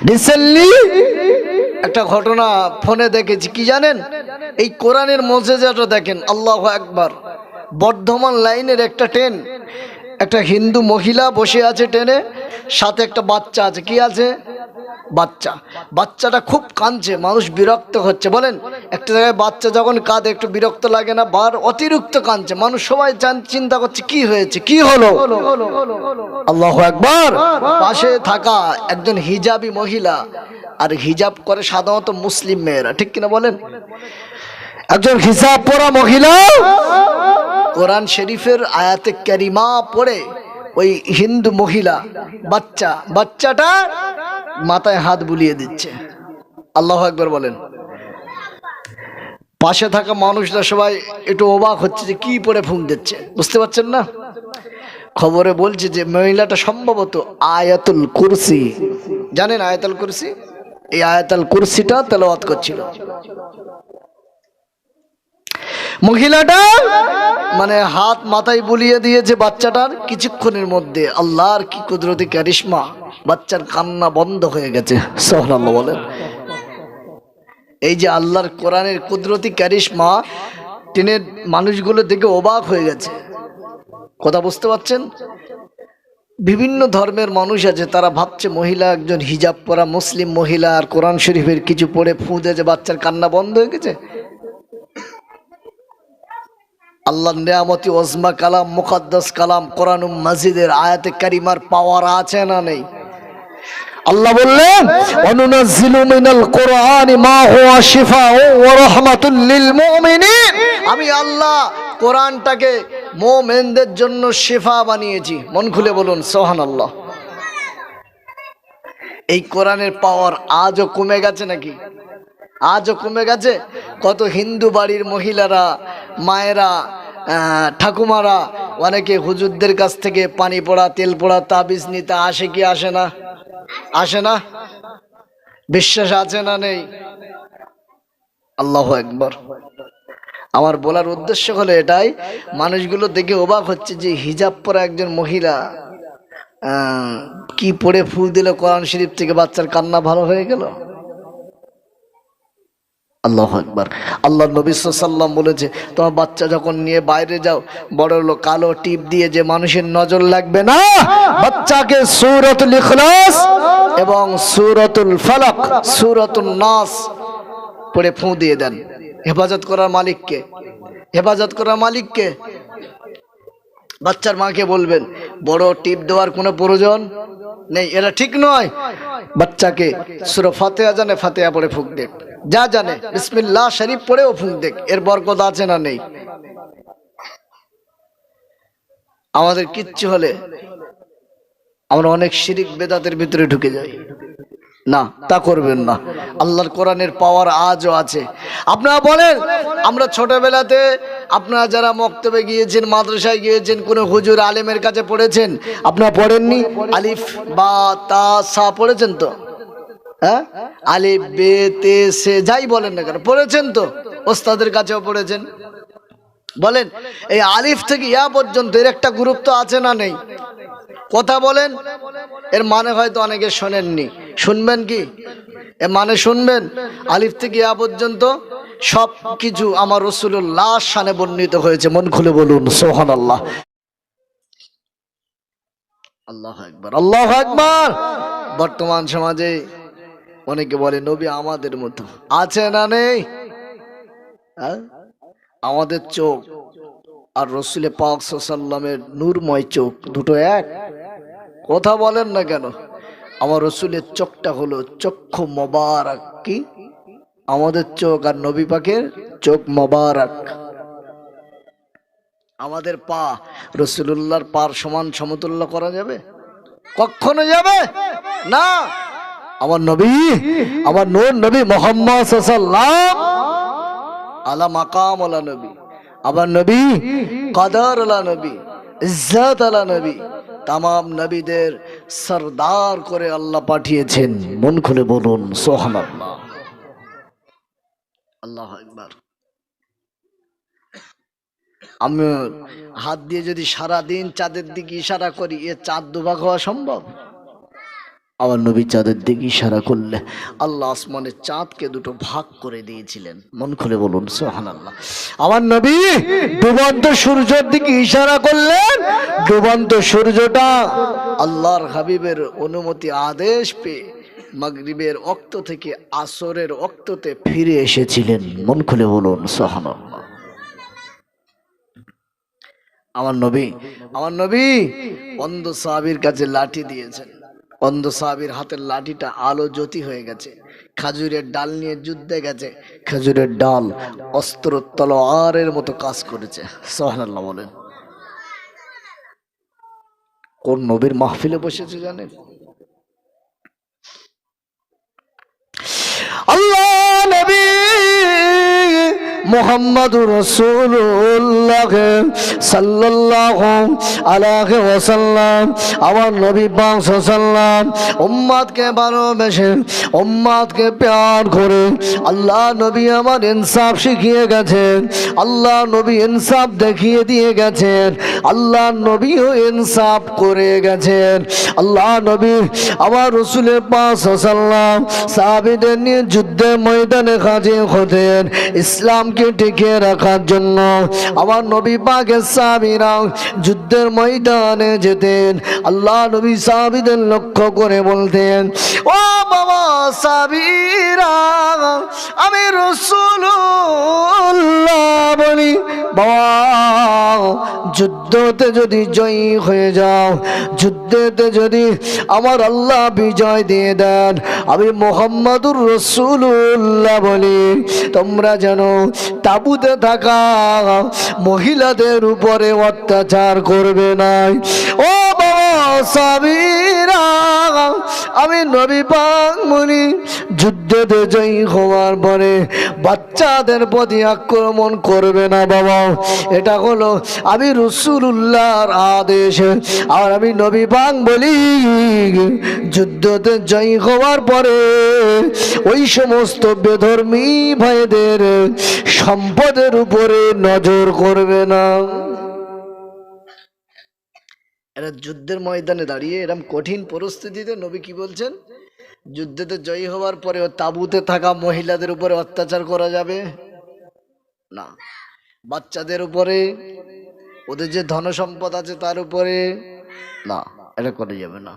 Recently একটা ঘটনা ফোনে দেখেছি, কি জানেন? এই কোরআনের মুজিজাটা দেখেন, আল্লাহু আকবার। বর্ধমান লাইনের একটা ট্রেন, একটা হিন্দু মহিলা বসে আছে ট্রেনে, সাথে একটা বাচ্চা আছে। কি আছে? বাচ্চা। বাচ্চাটা খুব কাঁদছে, মানুষ বিরক্ত হচ্ছে। বলেন, একটা জায়গায় বাচ্চা যখন কাঁদে একটু বিরক্ত লাগে না? অতিরিক্ত কাঁদছে, মানুষ সবাই চিন্তা করছে কি হয়েছে, কি হলো। আল্লাহু আকবার। পাশে থাকা একজন হিজাবি মহিলা, আর হিজাব করে সাধারণত মুসলিম মেয়েরা, ঠিক কিনা বলেন? একজন হিজাব পরা মহিলা কোরআন শরীফের আয়াতে কারিমা পড়ে ওই হিন্দু মহিলা বাচ্চাটা মাথায় হাত বুলিয়ে দিচ্ছে। আল্লাহু আকবার বলেন। পাশে থাকা মানুষরা সবাই একটু অবাক হচ্ছে যে কি পড়ে ফুঁক দিচ্ছে, বুঝতে পারছেন না? খবরে বলছে যে মহিলাটা সম্ভবত আয়াতুল কুরসি, জানেন আয়াতুল কুরসি? এই আয়াতুল কুরসিটা তেলাওয়াত করছিল। মহিলাটা মানে হাত মাথায় বুলিয়ে দিয়েছে বাচ্চাটার, কিছুক্ষণের মধ্যে আল্লাহর কি কুদরতি কারিশমা, বাচ্চার কান্না বন্ধ হয়ে গেছে। সুবহানাল্লাহ বলেন। এই যে আল্লাহর কোরআনের কুদরতি কারিশমা, ট্রেনের মানুষগুলো দেখে অবাক হয়ে গেছে। কথা বুঝতে পারছেন? বিভিন্ন ধর্মের মানুষ আছে, তারা ভাবছে মহিলা একজন হিজাব পরা মুসলিম মহিলা আর কোরআন শরীফের কিছু পড়ে ফুঁ দিয়েছে, বাচ্চার কান্না বন্ধ হয়ে গেছে। আল্লাহর নেয়ামতি ওজমা কালাম, মুকদ্দাস কালাম কোরআনুল মাজিদের আয়াতে কারিমার পাওয়ার আছে না নেই? আল্লাহ বললেন, অনুনাজ্জিলু মিনাল কোরআনি মা হুয়া শিফাউ ওয়া রাহমাতুল লিল মুমিনিন। আমি আল্লাহ কোরআনটাকে মুমিনদের জন্য শিফা বানিয়েছি। মন খুলে বলুন সুবহানাল্লাহ। এই কোরআনের পাওয়ার আজও কমে গেছে নাকি? আজও কমে গেছে? কত হিন্দু বাড়ির মহিলারা, মায়েরা, ঠাকুমারা অনেকে হুজুরদের কাছ থেকে পানি পড়া, তেল পড়া, তাবিজ নিতে আসে কি আসে না? আসে না? বিশ্বাস আছে না নেই? আল্লাহু আকবার। আমার বলার উদ্দেশ্য হলো এটাই, মানুষগুলো দেখে অবাক হচ্ছে যে হিজাব পরা একজন মহিলা কি পড়ে ফুল দিল কোরআন শরীফ থেকে, বাচ্চার কান্না ভালো হয়ে গেল। আল্লাহু আকবার। আল্লাহ নবী সাল্লাল্লাহু আলাইহি ওয়াসাল্লাম বলেছে, তোমার বাচ্চা যখন নিয়ে বাইরে যাও, বড় কালো টিপ দিয়ে যে মানুষের নজর লাগবে না, বাচ্চাকে সূরাতুল ইখলাস এবং সূরাতুল ফালাক, সূরাতুন নাস পড়ে ফুঁ দিয়ে দেন। হেফাজত করার মালিককে, হেফাজত করার মালিককে। বাচ্চার মাকে বলবেন বড় টিপ দেওয়ার কোনো প্রয়োজন নেই, এটা ঠিক নয়। বাচ্চাকে সূরা ফাতিহা জানে, ফাতিহা পড়ে ফুঁক দেখ, যা জানে বিসমিল্লাহ শরীফ পড়েও ফুঁক দেখ, এর বরকত আছে না নেই? আমাদের কিচ্ছু হলে আমরা অনেক শিরিক বেদাতের ভিতরে ঢুকে যাই। না, তা করবেন না। আল্লাহর কোরআনের পাওয়ার আজও আছে। আপনারা বলেন, আমরা ছোটবেলাতে আপনারা যারা মক্তবে গিয়েছেন, মাদ্রাসায় গিয়েছেন, কোন হুজুর আলেমের কাছে পড়েছেন? আপনারা পড়েননি? আলিফ বা তা সা পড়েছেন তো? হ্যাঁ, আলিফ বে তে সে যাই বলেন না কেন, পড়েছেন তো? ওস্তাদের কাছেও পড়েছেন। বলেন, এই আলিফ থেকে ইয়া পর্যন্ত এর একটা গুরুত্ব আছে না নেই? কথা বলেন। এর মানে হয়তো অনেকে শোনেননি, শুনবেন কি? এর মানে শুনবেন। আলিফ থেকে ইয়া পর্যন্ত সব কিছু আমার রাসূলুল্লাহ শানে বর্ণিত হয়েছে। মন খুলে বলুন সুবহানাল্লাহ। আল্লাহু আকবার, আল্লাহু আকবার। বর্তমান সমাজে অনেকে বলে নবী আমাদের মতো, আছে না নেই? আমাদের চোখ আর রাসূল পাক সাল্লাল্লাহু আলাইহি ওয়াসাল্লামের নূরময় চোখ দুটো এক? কথা বলেন না কেন? আমার রাসূলের চোখটা হলো চক্ষু মোবারক। কি? আমাদের চোখ আর নবী পাকের চোখ মোবারক। আমাদের পা রাসূলুল্লাহর পার সমান সমতুল্য করা যাবে? কখনো যাবে না। আমার নবী, আমার নূর নবী মুহাম্মদ সাল্লাল্লাহু আলা মাকাম আলা নবী, আমার নবী কদর আলা নবী, ইজ্জত আলা নবী, তামাম নবীদের সরদার করে আল্লাহ পাঠিয়েছেন। মন খুলে বলুন সুবহানাল্লাহ। আল্লাহু আকবার। আমি হাত দিয়ে যদি সারা দিন চাঁদের দিকে ইশারা করি, এ চাঁদ দুভাগ হওয়া সম্ভব? আমার নবী চাঁদের দিকে ইশারা করলে আল্লাহ আসমানের চাঁদকে দুটো ভাগ করে দিয়েছিলেন। মন খুলে বলুন সুবহানাল্লাহ। আমার নবী ডুবন্ত সূর্যের দিকে ইশারা করলেন, ডুবন্ত সূর্যটা আল্লাহর হাবিবের অনুমতি আদেশ পেয়ে মাগরিবের ওয়াক্ত থেকে আসরের ওয়াক্ততে ফিরে এসেছিলেন। মন খুলে বলুন সুবহানাল্লাহ। আমার নবী অন্ধ সাহাবীর কাছে লাঠি দিয়েছেন। অন্ধ সাহাবীর হাতের লাঠিটা আলো জ্যোতি হয়ে গেছে। খেজুরের ডাল নিয়ে যুদ্ধে গেছে, খেজুরের ডাল অস্ত্র তলোয়ারের মতো কাজ করেছে। সুবহানাল্লাহ বলেন। কোন নবীর মাহফিলে বসেছে জানেন? আল্লাহ নবী মুহাম্মাদুর রাসূলুল্লাহ সাল্লাল্লাহু আলাইহি ওয়াসাল্লাম, আমার নবী পাক সাল্লাল্লাহু উম্মতকে ভালোবেসে উম্মতকে প্যার করে আল্লাহ নবী আমার ইনসাফ শিখিয়ে গেছেন। আল্লাহ নবী ইনসাফ দেখিয়ে দিয়ে গেছেন। আল্লাহ নবীও ইনসাফ করে গেছেন। আল্লাহ নবী আমার রাসূলের পাক সাল্লাল্লাহু সাহাবীদের নিয়ে যুদ্ধের ময়দানে হাজির হতেন ইসলামকে টিকিয়ে রাখার জন্য। আমার নবী পাকের সাহাবীরা যুদ্ধের ময়দানে যেতেন। আল্লাহ নবী সাহাবীদের লক্ষ্য করে বলতেন, ও বাবা সাহাবীরা, আমি রাসূলুল্লাহ বলি, বাবা যুদ্ধতে যদি জয়ী হয়ে যাও, যুদ্ধেতে যদি আমার আল্লাহ বিজয় দিয়ে দেন, আমি মুহাম্মাদুর রাসূলুল্লাহ বলি, তোমরা যেন তাঁবুতে থাকা মহিলাদের উপরে অত্যাচার করবে না। ও বাবা সাহাবীরা, আমি নবী পাক বলি, যুদ্ধে জয়ী হওয়ার পরে বাচ্চাদের প্রতি আক্রমণ করবে না বাবা। এটা হলো আমি রাসূলুল্লাহর আদেশ। আর আমি নবী পাক বলি, যুদ্ধতে জয়ী হওয়ার পরে ওই সমস্ত বেধর্মী ভাইদের সম্পদের উপরে নজর করবে না। এরা যুদ্ধের ময়দানে দাঁড়িয়ে এরকম কঠিন পরিস্থিতিতে নবী কি বলছেন? যুদ্ধেতে জয়ী হওয়ার পরে তাঁবুতে থাকা মহিলাদের উপরে অত্যাচার করা যাবে না, বাচ্চাদের উপরে, ওদের যে ধন সম্পদ আছে তার উপরে না, এটা করা যাবে না।